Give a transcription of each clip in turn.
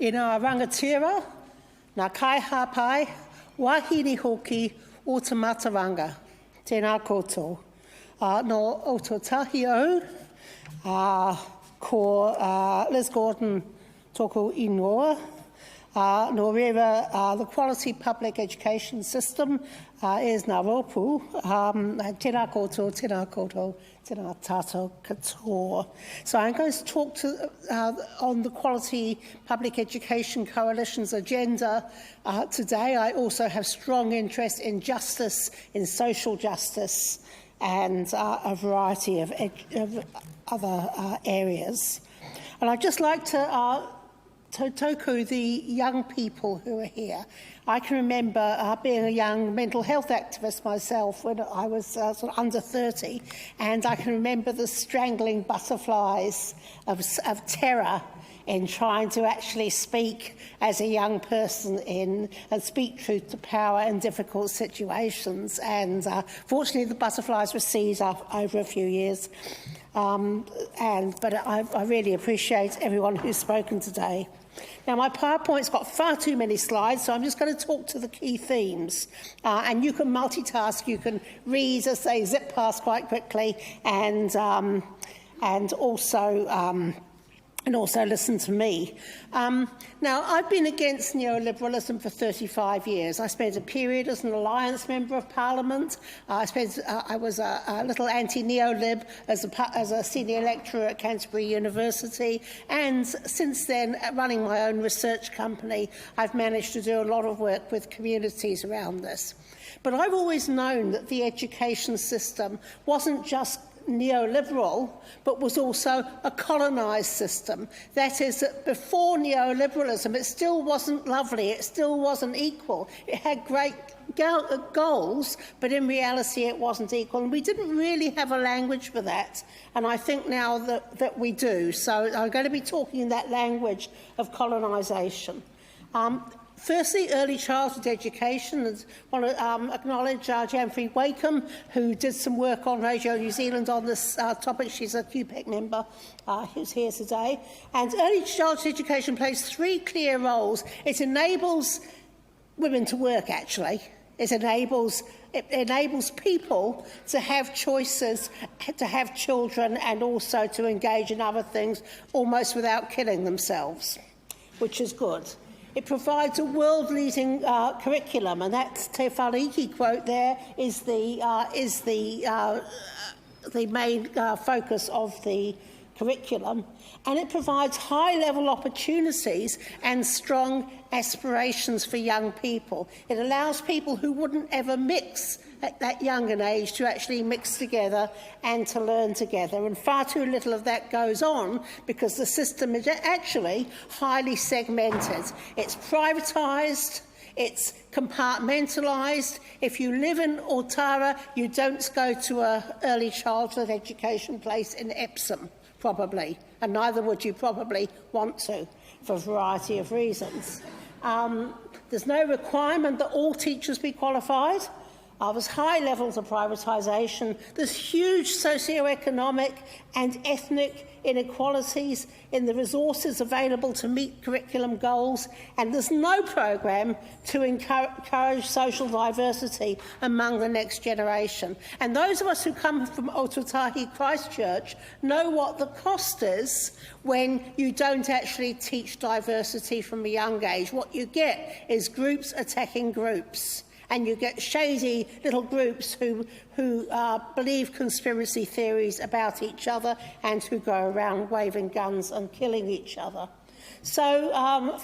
I ngā rangatira, ngā kaihapai, wahine hoki o te mataranga. Tēnā koutou. No Aotearoa, ko Liz Gordon tōku ingoa. No reira, the quality public education system is ngā rōpū. Tēnā koutou, tēnā tātou katoa. So I'm going to talk on the Quality Public Education Coalition's agenda today. I also have strong interest in justice, in social justice, and a variety of other areas. And I'd just like to toku the young people who are here. I can remember being a young mental health activist myself when I was sort of under 30, and I can remember the strangling butterflies of terror in trying to actually speak as a young person and speak truth to power in difficult situations. And fortunately, the butterflies recede over a few years. But I really appreciate everyone who's spoken today. Now, my PowerPoint's got far too many slides, so I'm just going to talk to the key themes. And you can multitask, you can read as they zip past quite quickly, and also listen to me. Now, I've been against neoliberalism for 35 years. I spent a period as an Alliance Member of Parliament. I was a little anti-neolib as a senior lecturer at Canterbury University. And since then, running my own research company, I've managed to do a lot of work with communities around this. But I've always known that the education system wasn't just neoliberal, but was also a colonised system. That is, that before neoliberalism, it still wasn't lovely, it still wasn't equal. It had great goals, but in reality it wasn't equal. And we didn't really have a language for that. And I think now that we do. So I'm going to be talking in that language of colonisation. Firstly, early childhood education. I want to acknowledge Janfrey Wakeham, who did some work on Radio New Zealand on this topic. She's a QPEC member who's here today. And early childhood education plays three clear roles. It enables women to work, actually. It enables people to have choices, to have children, and also to engage in other things almost without killing themselves, which is good. It provides a world-leading curriculum, and that Te Whariki quote there is the main focus of the curriculum. And it provides high-level opportunities and strong aspirations for young people. It allows people who wouldn't ever mix at that young an age to actually mix together and to learn together. And far too little of that goes on because the system is actually highly segmented. It's privatised, it's compartmentalised. If you live in Aotearoa, you don't go to an early childhood education place in Epsom, probably, and neither would you probably want to, for a variety of reasons. There's no requirement that all teachers be qualified. There's high levels of privatisation. There's huge socio-economic and ethnic inequalities in the resources available to meet curriculum goals, and there's no program to encourage social diversity among the next generation. And those of us who come from Aotearoa Christchurch know what the cost is when you don't actually teach diversity from a young age. What you get is groups attacking groups. And you get shady little groups who believe conspiracy theories about each other and who go around waving guns and killing each other. So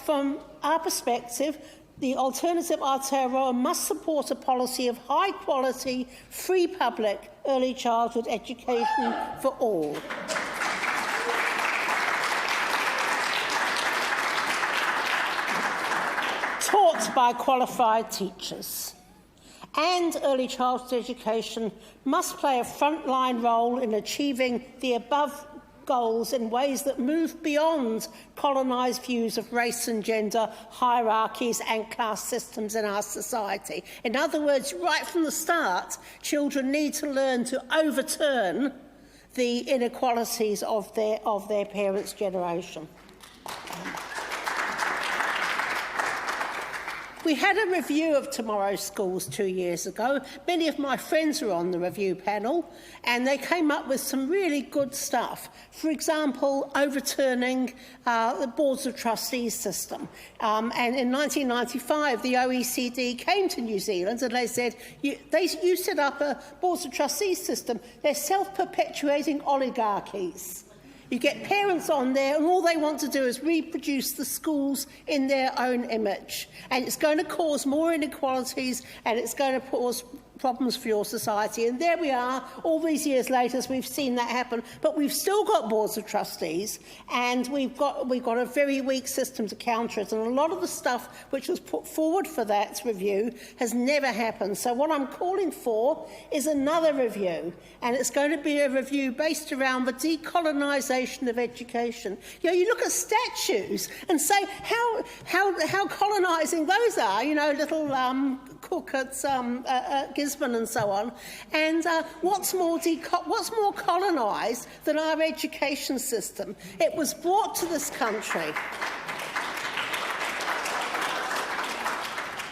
from our perspective, the alternative Aotearoa must support a policy of high-quality, free public early childhood education for all. Taught by qualified teachers. And early childhood education must play a frontline role in achieving the above goals in ways that move beyond colonised views of race and gender, hierarchies and class systems in our society. In other words, right from the start, children need to learn to overturn the inequalities of their parents' generation. We had a review of Tomorrow's Schools 2 years ago. Many of my friends were on the review panel, and they came up with some really good stuff. For example, overturning the Boards of Trustees system. And in 1995, the OECD came to New Zealand and they said, you set up a Boards of Trustees system. They're self-perpetuating oligarchies. You get parents on there and all they want to do is reproduce the schools in their own image. And it's going to cause more inequalities and it's going to cause problems for your society. And there we are, all these years later, as we've seen that happen. But we've still got boards of trustees, and we've got a very weak system to counter it. And a lot of the stuff which was put forward for that review has never happened. So what I'm calling for is another review, and it's going to be a review based around the decolonisation of education. You know, you look at statues and say how colonising those are. You know, little Cook at Gisborne and so on. And what's more colonised than our education system? It was brought to this country.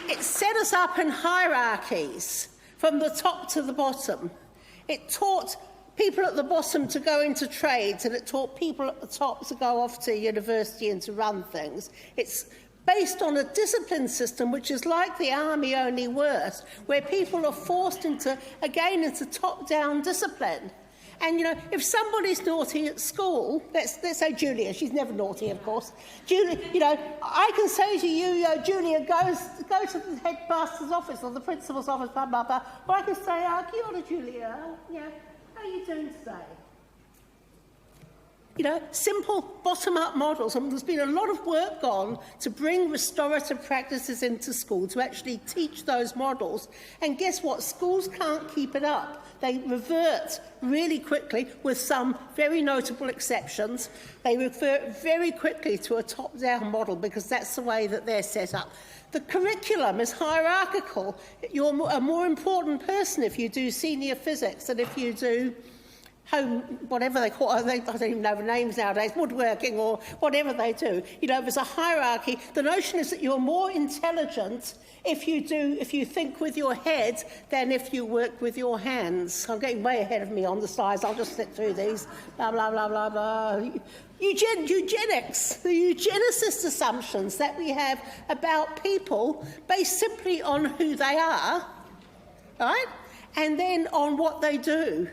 It set us up in hierarchies from the top to the bottom. It taught people at the bottom to go into trades, and it taught people at the top to go off to university and to run things. It's based on a discipline system which is like the army, only worse, where people are forced into top-down discipline. And, you know, if somebody's naughty at school, let's say Julia, she's never naughty, of course. Julia, you know, I can say to you, Julia, go to the headmaster's office or the principal's office, blah, blah, blah. Or I can say, kia ora, Julia, yeah, how are you doing today? You know, simple bottom-up models. And there's been a lot of work gone to bring restorative practices into school, to actually teach those models. And guess what? Schools can't keep it up. They revert really quickly, with some very notable exceptions. They revert very quickly to a top-down model because that's the way that they're set up. The curriculum is hierarchical. You're a more important person if you do senior physics than if you do home, whatever they call it, I don't even know the names nowadays, woodworking or whatever they do. You know, there's a hierarchy. The notion is that you're more intelligent if you think with your head than if you work with your hands. I'm getting way ahead of me on the slides. I'll just flick through these. Blah, blah, blah, blah, blah. Eugenics, the eugenicist assumptions that we have about people based simply on who they are, right? And then on what they do.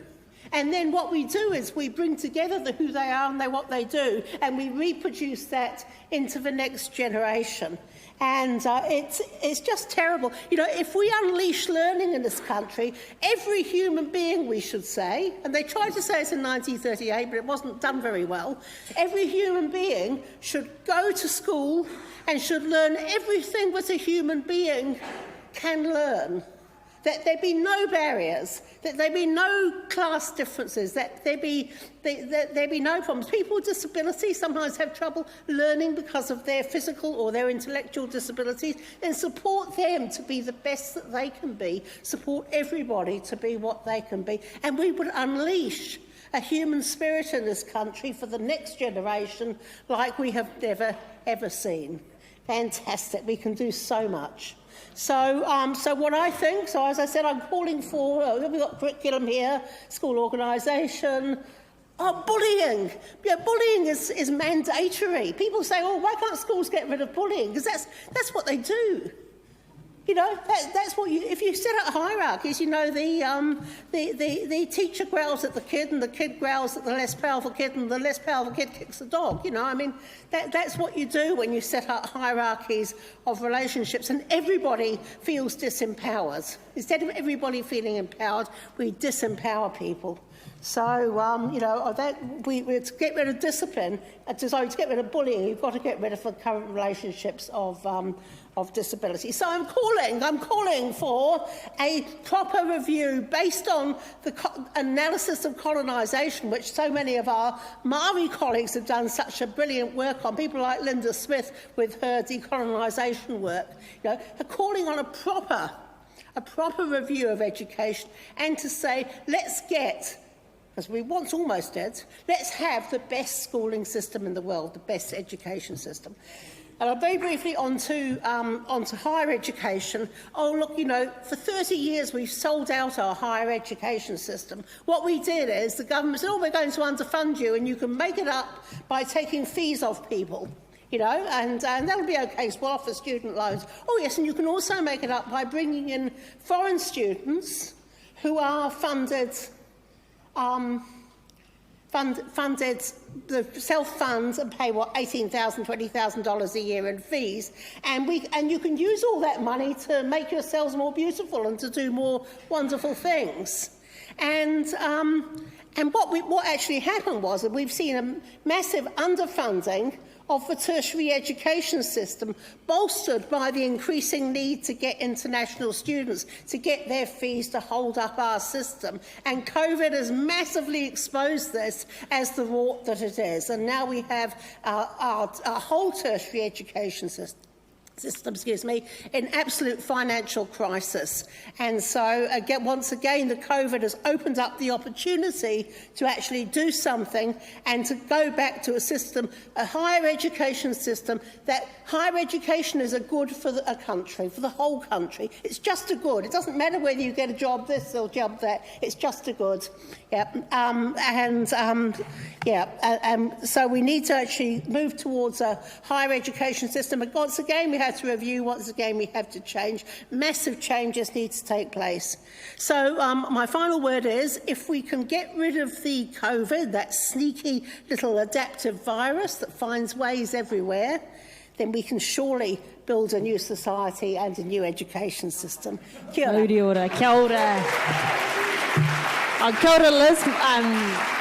And then what we do is we bring together who they are and what they do, and we reproduce that into the next generation. And it's just terrible. You know, if we unleash learning in this country, every human being, we should say, and they tried to say it in 1938, but it wasn't done very well, every human being should go to school and should learn everything that a human being can learn. That there be no barriers, that there be no class differences, that there be no problems. People with disabilities sometimes have trouble learning because of their physical or their intellectual disabilities. Then support them to be the best that they can be. Support everybody to be what they can be. And we would unleash a human spirit in this country for the next generation like we have never, ever seen. Fantastic. We can do so much. So what I think, so as I said, I'm calling for, we've got curriculum here, school organisation, bullying. Yeah, bullying is mandatory. People say, oh, why can't schools get rid of bullying? Because that's what they do. You know, that's what if you set up hierarchies, you know, the teacher growls at the kid and the kid growls at the less powerful kid and the less powerful kid kicks the dog. You know, I mean, that's what you do when you set up hierarchies of relationships, and everybody feels disempowered. Instead of everybody feeling empowered, we disempower people. So, you know, to get rid of discipline, to get rid of bullying, you've got to get rid of the current relationships of disability. So I'm calling for a proper review based on the analysis of colonisation, which so many of our Maori colleagues have done such a brilliant work on, people like Linda Smith with her decolonisation work. You know, calling on a proper review of education, and to say, let's get, as we once almost did, let's have the best schooling system in the world, the best education system. And very briefly onto higher education. Oh, look, you know, for 30 years we've sold out our higher education system. What we did is the government said, oh, we're going to underfund you and you can make it up by taking fees off people. You know, and that'll be okay, because we'll offer student loans. Oh, yes, and you can also make it up by bringing in foreign students who are funded, self-fund and pay, what, $18,000, $20,000 a year in fees. And you can use all that money to make yourselves more beautiful and to do more wonderful things. And what actually happened was that we've seen a massive underfunding of the tertiary education system, bolstered by the increasing need to get international students, to get their fees to hold up our system. And COVID has massively exposed this as the rort that it is. And now we have our whole tertiary education system, in absolute financial crisis. And so, once again, the COVID has opened up the opportunity to actually do something and to go back to a system, a higher education system, that higher education is a good for a country, for the whole country. It's just a good. It doesn't matter whether you get a job this or job that. It's just a good. So we need to actually move towards a higher education system. But once again, we have to review. Once again, we have to change. Massive changes need to take place. So my final word is, if we can get rid of the COVID, that sneaky little adaptive virus that finds ways everywhere, then we can surely build a new society and a new education system. Kia ora. Kia ora. Kia ora, Liz.